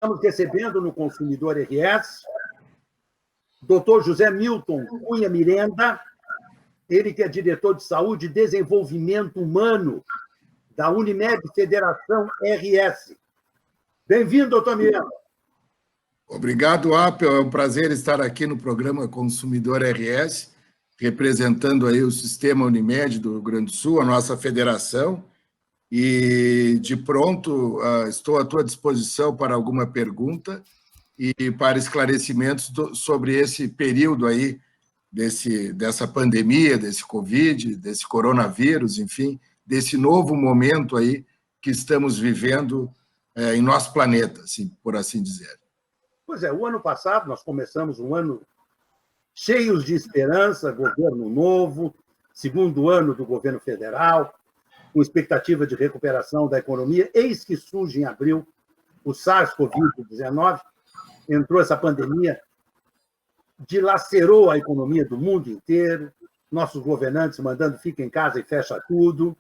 Estamos recebendo no Consumidor RS Dr. José Milton Cunha Mirenda, ele que é diretor de Saúde e Desenvolvimento Humano da Unimed Federação RS. Bem-vindo, doutor Mirenda. Obrigado, Apel. É um prazer estar aqui no programa Consumidor RS, representando aí o sistema Unimed do Rio Grande do Sul, a nossa federação, e de pronto estou à tua disposição para alguma pergunta e para esclarecimentos sobre esse período aí, dessa pandemia, desse Covid, desse coronavírus, enfim, desse novo momento aí que estamos vivendo em nosso planeta, assim, por assim dizer. Pois é, o ano passado nós começamos um ano cheios de esperança, governo novo, segundo ano do governo federal, com expectativa de recuperação da economia. Eis que surge em abril o SARS-CoV-19, entrou essa pandemia, dilacerou a economia do mundo inteiro, nossos governantes mandando fica em casa e fecha tudo,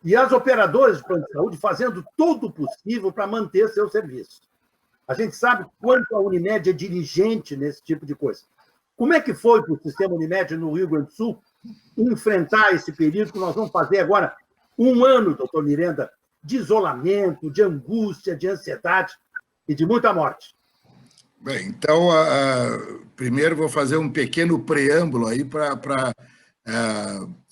e as operadoras de plano de saúde fazendo todo o possível para manter seus serviços. A gente sabe quanto a Unimed é diligente nesse tipo de coisa. Como é que foi para o sistema Unimed no Rio Grande do Sul enfrentar esse período que nós vamos fazer agora um ano, doutor Mirenda, de isolamento, de angústia, de ansiedade e de muita morte? Bem, então, primeiro vou fazer um pequeno preâmbulo aí para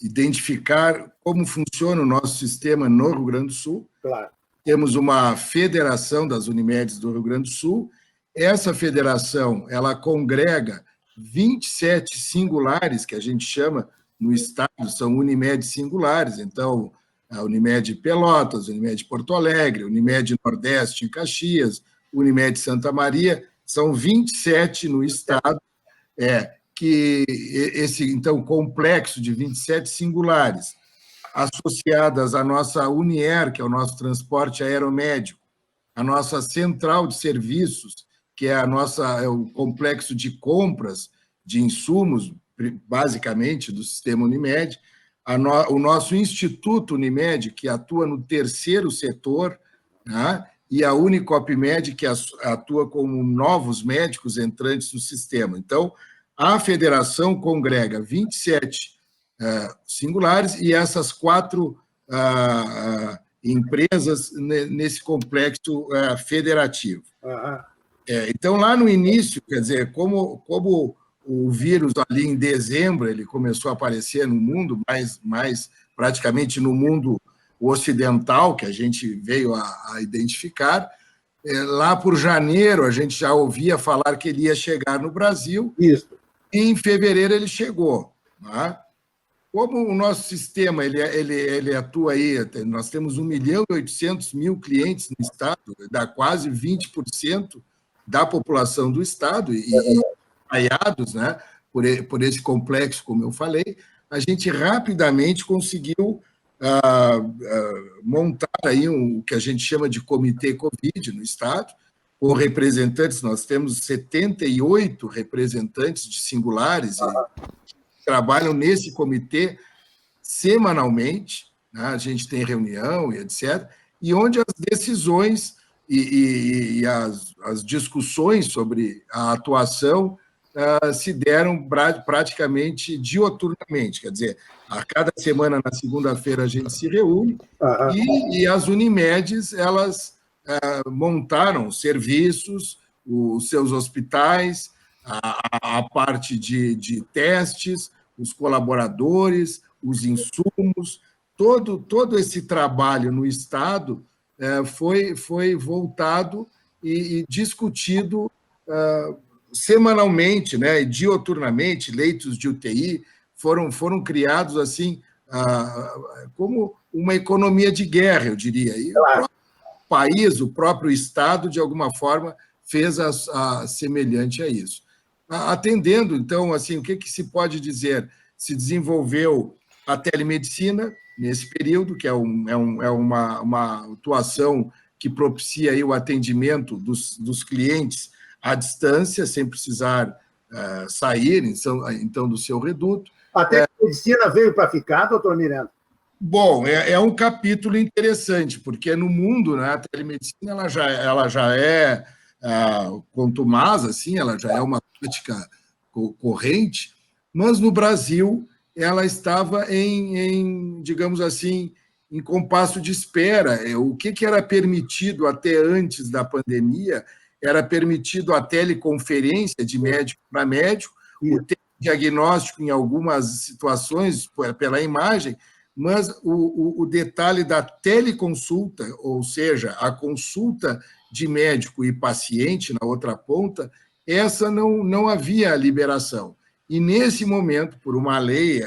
identificar como funciona o nosso sistema no Rio Grande do Sul. Claro. Temos uma federação das Unimedes do Rio Grande do Sul. Essa federação, ela congrega 27 singulares, que a gente chama no estado, são Unimed singulares. Então, a Unimed Pelotas, Unimed Porto Alegre, Unimed Nordeste em Caxias, Unimed Santa Maria, são 27 no estado, que esse, então, complexo de 27 singulares, associadas à nossa Unier, que é o nosso transporte aeromédico, a nossa central de serviços, que é o complexo de compras de insumos, basicamente, do sistema Unimed, o nosso Instituto Unimed, que atua no terceiro setor, né? E a Unicopmed, que atua como novos médicos entrantes no sistema. Então, a federação congrega 27 singulares e essas 4 empresas nesse complexo federativo. Então, lá no início, quer dizer, como o vírus ali em dezembro, ele começou a aparecer no mundo, mais praticamente no mundo ocidental, que a gente veio a identificar, lá por janeiro a gente já ouvia falar que ele ia chegar no Brasil. Isso. E em fevereiro ele chegou. Né? Como o nosso sistema ele atua aí, nós temos 1.800.000 clientes no estado, dá quase 20% da população do estado, e espalhados, né, por esse complexo, como eu falei, a gente rapidamente conseguiu montar aí o que a gente chama de comitê Covid no estado, com representantes. Nós temos 78 representantes de singulares que trabalham nesse comitê semanalmente, né? A gente tem reunião e etc., e onde as decisões e as discussões sobre a atuação se deram praticamente dioturnamente, quer dizer, a cada semana, na segunda-feira, a gente se reúne, e as Unimedes, elas montaram serviços, os seus hospitais, a parte de testes, os colaboradores, os insumos, todo esse trabalho no Estado foi voltado e discutido semanalmente, né, e dioturnamente. Leitos de UTI foram criados assim como uma economia de guerra, eu diria. E o próprio país, o próprio Estado, de alguma forma, fez semelhante a isso. Atendendo, então, assim, o que se pode dizer? Se desenvolveu a telemedicina nesse período, que é uma atuação que propicia aí o atendimento dos clientes à distância, sem precisar sair, então, do seu reduto. A telemedicina veio para ficar, doutor Mirenda? Bom, é um capítulo interessante, porque no mundo, né, a telemedicina ela já é contumaz, assim, ela já é uma prática corrente, mas no Brasil ela estava digamos assim, em compasso de espera. O que era permitido até antes da pandemia era permitido a teleconferência de médico para médico, o diagnóstico em algumas situações pela imagem, mas o detalhe da teleconsulta, ou seja, a consulta de médico e paciente na outra ponta, essa não havia liberação. E, nesse momento, por uma lei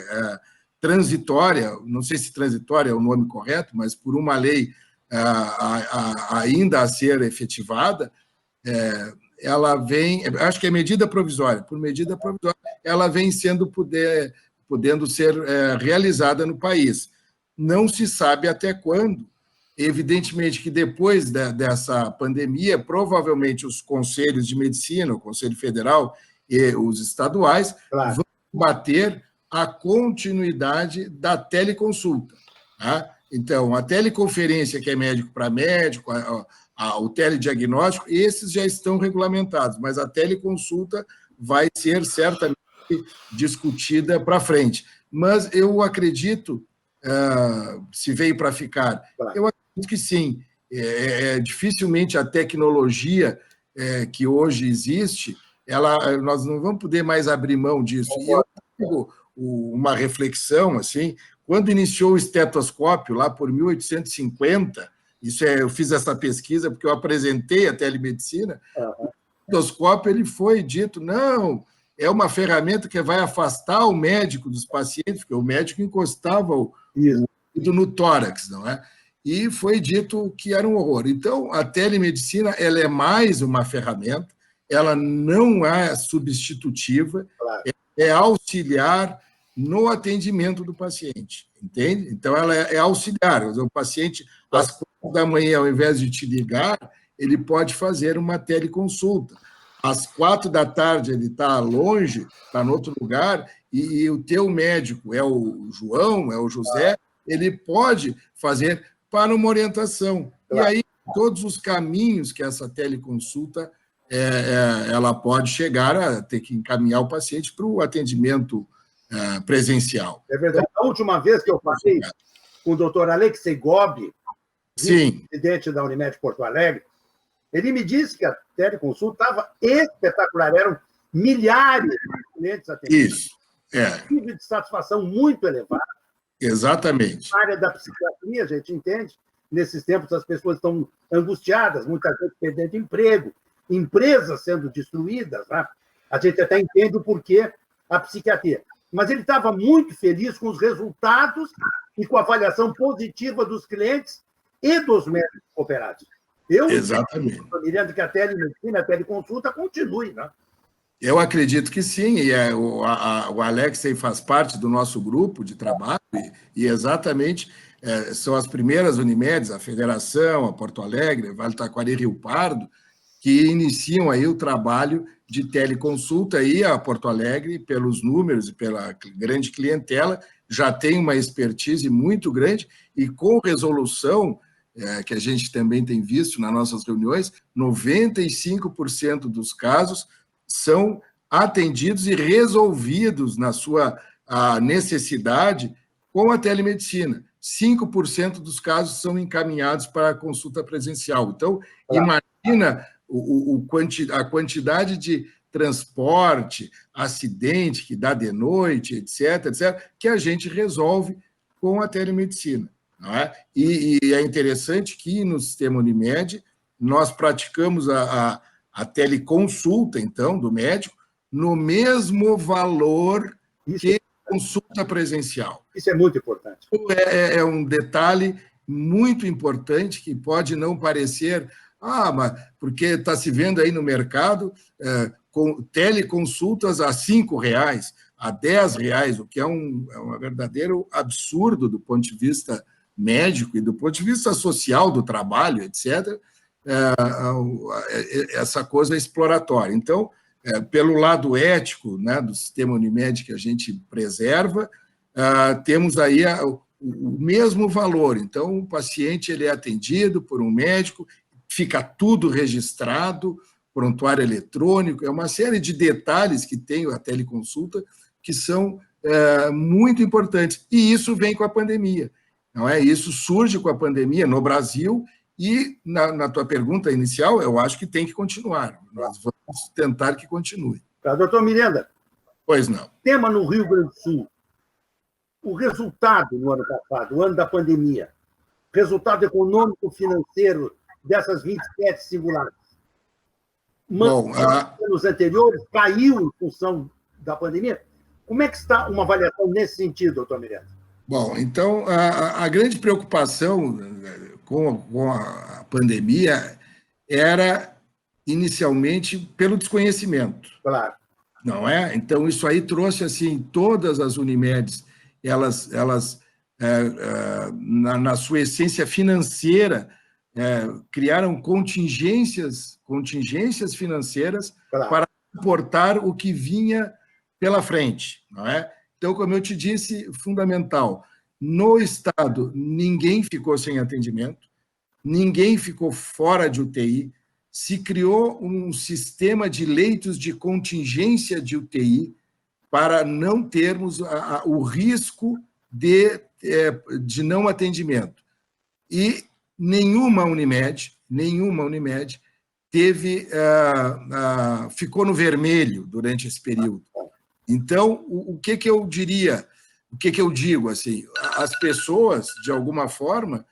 transitória, não sei se transitória é o nome correto, mas por uma lei ainda a ser efetivada, ela vem, acho que é medida provisória, por medida provisória, ela vem sendo podendo ser realizada no país. Não se sabe até quando. Evidentemente que depois dessa pandemia, provavelmente os conselhos de medicina, o Conselho Federal e os estaduais, vão bater a continuidade da teleconsulta. Tá? Então, a teleconferência, que é médico para médico, o telediagnóstico, esses já estão regulamentados, mas a teleconsulta vai ser certamente discutida para frente. Mas eu acredito, se veio para ficar, eu acredito que sim. Dificilmente a tecnologia que hoje existe, nós não vamos poder mais abrir mão disso. E eu tenho uma reflexão, assim, quando iniciou o estetoscópio, lá por 1850, eu fiz essa pesquisa porque eu apresentei a telemedicina, o estetoscópio ele foi dito, não, é uma ferramenta que vai afastar o médico dos pacientes, porque o médico encostava o dedo no tórax, não é? E foi dito que era um horror. Então, a telemedicina ela é mais uma ferramenta, ela não é substitutiva, é auxiliar no atendimento do paciente, entende? Então, ela é auxiliar. O paciente, às 4 da manhã, ao invés de te ligar, ele pode fazer uma teleconsulta. Às 4 da tarde, ele está longe, está em outro lugar, e o teu médico é o João, é o José, ele pode fazer para uma orientação. E aí, todos os caminhos que essa teleconsulta ela pode chegar a ter que encaminhar o paciente para o atendimento presencial. É verdade. A última vez que eu falei com o doutor Alexei Gobi, presidente da Unimed Porto Alegre, ele me disse que a teleconsulta estava espetacular, eram milhares de clientes atendidos. Isso. Nível de satisfação muito elevado. Exatamente. Na área da psiquiatria, a gente entende, nesses tempos as pessoas estão angustiadas, muitas vezes perdendo emprego, empresas sendo destruídas, né? A gente até entende o porquê a psiquiatria. Mas ele estava muito feliz com os resultados e com a avaliação positiva dos clientes e dos médicos cooperados. Exatamente. Estou mirando que a telemedicina, a teleconsulta continue, né? Eu acredito que sim, e o Alexei faz parte do nosso grupo de trabalho, e exatamente são as primeiras Unimedes, a Federação, a Porto Alegre, Vale Taquari e Rio Pardo, que iniciam aí o trabalho de teleconsulta, e a Porto Alegre, pelos números e pela grande clientela, já tem uma expertise muito grande, e com resolução, que a gente também tem visto nas nossas reuniões, 95% dos casos são atendidos e resolvidos na sua necessidade com a telemedicina. 5% dos casos são encaminhados para a consulta presencial. Então, imagina a quantidade de transporte, acidente que dá de noite, etc., que a gente resolve com a telemedicina. Não é? E é interessante que no sistema Unimed nós praticamos a teleconsulta, então, do médico, no mesmo valor que consulta presencial. Isso é muito importante. É um detalhe muito importante que pode não parecer, mas porque está se vendo aí no mercado com teleconsultas a R$5, a R$10, o que é um verdadeiro absurdo do ponto de vista médico e do ponto de vista social do trabalho, etc., essa coisa exploratória. Então, pelo lado ético, né, do sistema Unimed que a gente preserva, temos aí o mesmo valor. Então, o paciente ele é atendido por um médico, fica tudo registrado, prontuário eletrônico, é uma série de detalhes que tem a teleconsulta que são muito importantes. E isso vem com a pandemia, não é? Isso surge com a pandemia no Brasil e, na tua pergunta inicial, eu acho que tem que continuar. Nós vamos tentar que continue. Tá, doutor Miranda. Pois não. Tema no Rio Grande do Sul. O resultado no ano passado, o ano da pandemia, resultado econômico financeiro dessas 27 singulares. Bom, anos anteriores, caiu em função da pandemia. Como é que está uma avaliação nesse sentido, doutor Miranda? Bom, então, a grande preocupação com a pandemia era, inicialmente, pelo desconhecimento. Claro. Não é? Então, isso aí trouxe, assim, todas as Unimedes, elas na sua essência financeira, criaram contingências financeiras, claro, para suportar o que vinha pela frente, não é? Então, como eu te disse, fundamental, no Estado, ninguém ficou sem atendimento, ninguém ficou fora de UTI, se criou um sistema de leitos de contingência de UTI para não termos o risco de não atendimento. E nenhuma Unimed ficou no vermelho durante esse período. Então, o que eu diria, o que eu digo, assim, as pessoas, de alguma forma,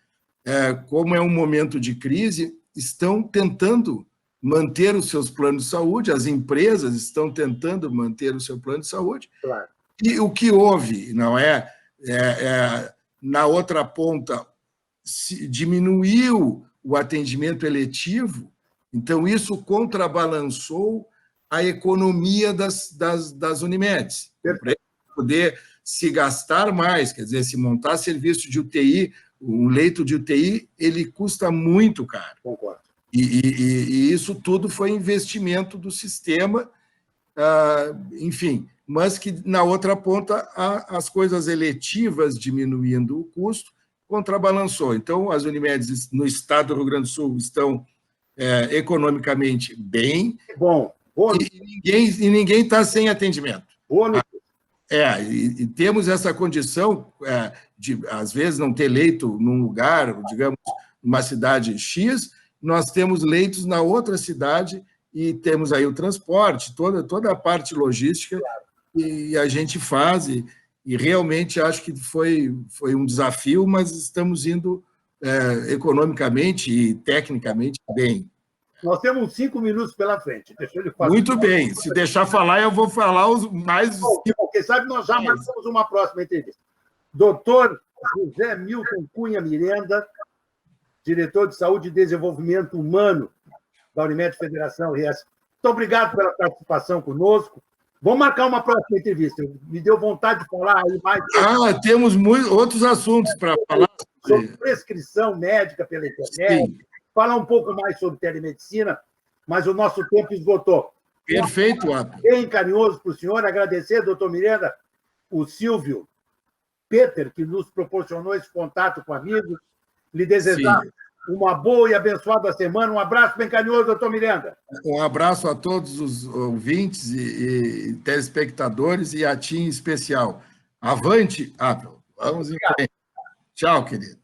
como é um momento de crise, estão tentando manter os seus planos de saúde, as empresas estão tentando manter o seu plano de saúde, claro. E o que houve, não é? Na outra ponta, diminuiu o atendimento eletivo, então isso contrabalançou a economia das Unimedes, para poder se gastar mais, quer dizer, se montar serviço de UTI, um leito de UTI, ele custa muito caro. Concordo. E isso tudo foi investimento do sistema, enfim, mas que, na outra ponta, as coisas eletivas diminuindo o custo, contrabalançou. Então, as Unimedes no estado do Rio Grande do Sul estão economicamente bem. Bom. E ninguém está sem atendimento. Boa. E temos essa condição de, às vezes, não ter leito num lugar, digamos, numa cidade X, nós temos leitos na outra cidade e temos aí o transporte, toda a parte logística, e a gente faz, e realmente acho que foi um desafio, mas estamos indo economicamente e tecnicamente bem. Nós temos 5 minutos pela frente. Deixa eu lhe fazer. Muito bem. Se deixar falar, eu vou falar os mais... Quem sabe nós já marcamos uma próxima entrevista. Doutor José Milton Cunha Miranda, diretor de Saúde e Desenvolvimento Humano da Unimed Federação RS. Muito obrigado pela participação conosco. Vamos marcar uma próxima entrevista. Me deu vontade de falar aí mais. Temos outros assuntos para falar. Sobre prescrição médica pela internet. Sim. Falar um pouco mais sobre telemedicina, mas o nosso tempo esgotou. Perfeito, Apio. Bem carinhoso para o senhor, agradecer, doutor Miranda, o Silvio Peter, que nos proporcionou esse contato com amigos, lhe desejar uma boa e abençoada semana. Um abraço bem carinhoso, doutor Miranda. Um abraço a todos os ouvintes e telespectadores e a ti em especial. Avante, Apio. Vamos em frente. Tchau, querido.